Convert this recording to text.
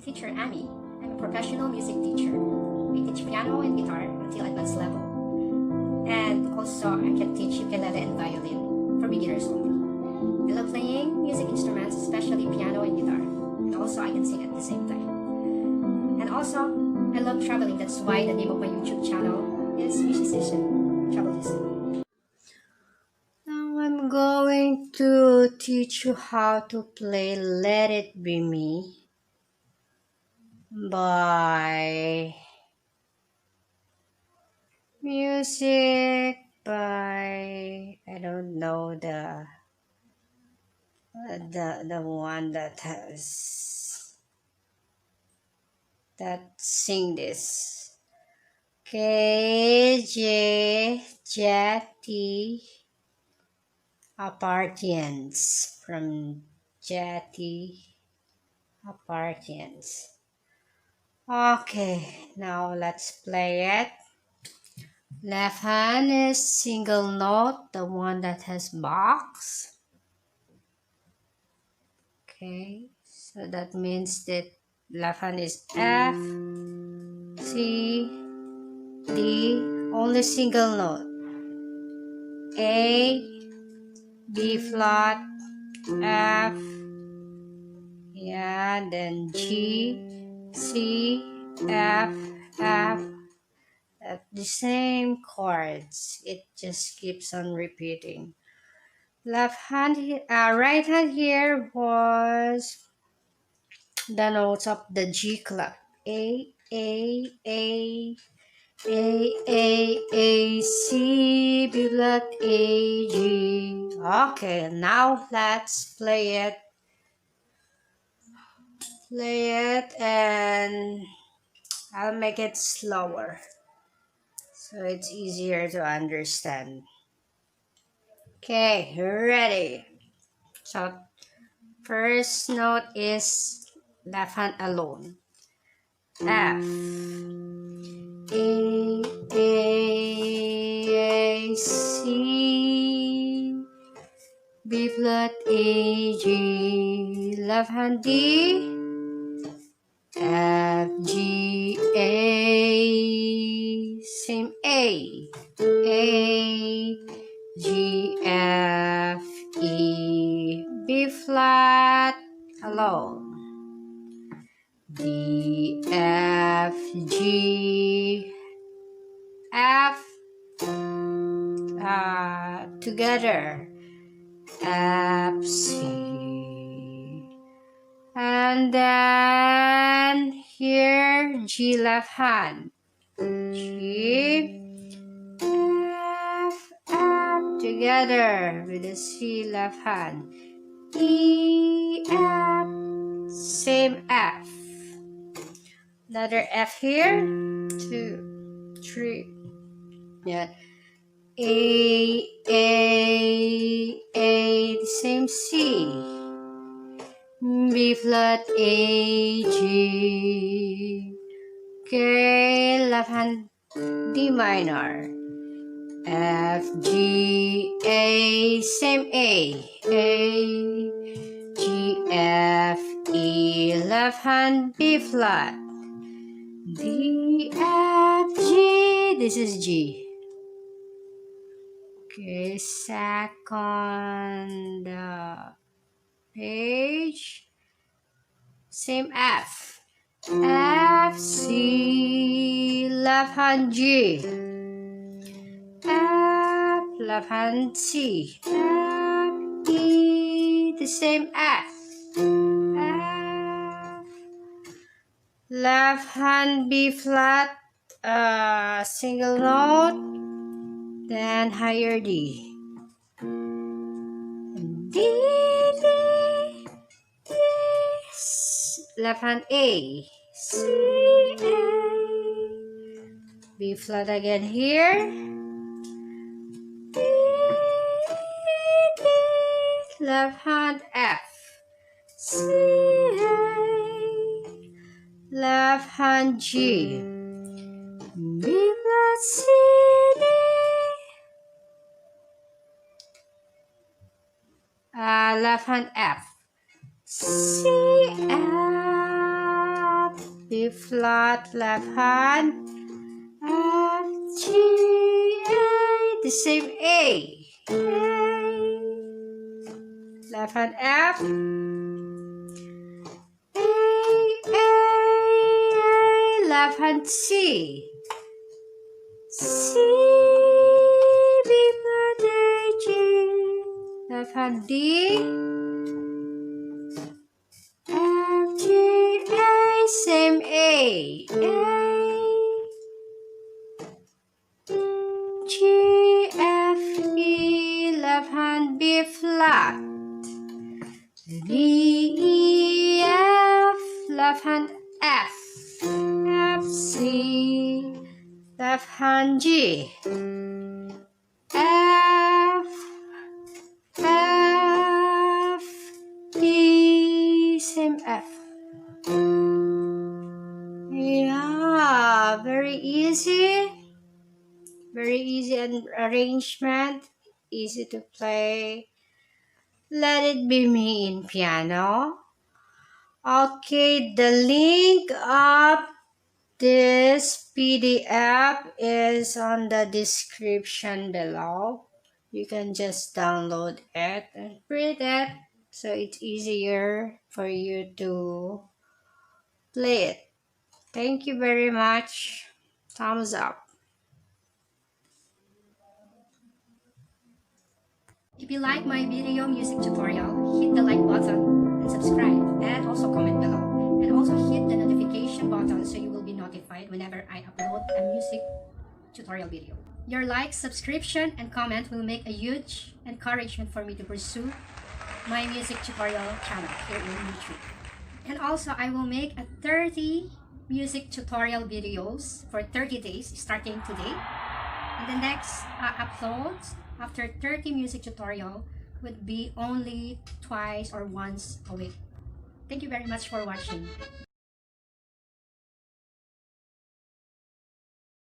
teacher Amy. I'm a professional music teacher. I teach piano and guitar until advanced level. And also, I can teach ukulele and violin for beginners only. I love playing music instruments, especially piano and guitar. And also, I can sing at the same time. And also, I love traveling. That's why the name of my YouTube channel is Musician Travelism. Now I'm going to teach you how to play Let It Be Me by music by I don't know the one that sing this. Jetty Appartians from Jetty Appartians. Okay, now let's play it. Left hand is single note, the one that has box. Okay, so that means that left hand is F, C, D, only single note. A, B flat, F, yeah, then G, C, F, F, the same chords. It just keeps on repeating. Right hand here was the notes of the G clef. A, C, B flat, A, G. Okay, now let's play it. And I'll make it slower so it's easier to understand. Okay, ready. So first note is left hand alone. F, A, C, B flat, A, G, left hand D, F, G, A, same A, G, F, E, B flat, alone. D, F, G, F, together, F, C, and then here G left hand, G, F, together with the C left hand, E, F, same F. Another F here, 2, 3, yeah. A, the same C, B flat, A, G. Okay, left hand D minor, F, G, A, same A, G, F, E, left hand B flat, D, F, G, this is G. Okay, second page, same F, C, left hand G, F, left hand C, F, E, the same F, left hand B flat, single note, then higher D. Left hand A, C, A, B flat again here, D, left hand F, C, A, left hand G, B flat, C, D, left hand F, C, F, B flat, left hand, F, G, A, the same A, left hand F, A, left hand C, C, B flat, A, G, left hand D, F, G, A, same A, G, F, E, left hand B flat, D, E, F, left hand F, F, C, left hand G, F, F, E, same F. Yeah, very easy and arrangement, easy to play. Let it be me in piano. Okay, the link of this PDF is on the description below. You can just download it and print it so it's easier for you to play it. Thank you very much. Thumbs up. If you like my video music tutorial, hit the like button and subscribe, and also comment below. And also hit the notification button so you will be notified whenever I upload a music tutorial video. Your like, subscription, and comment will make a huge encouragement for me to pursue my music tutorial channel here in YouTube. And also I will make a 30 music tutorial videos for 30 days starting today. And the next uploads after 30 music tutorial would be only twice or once a week. Thank you very much for watching.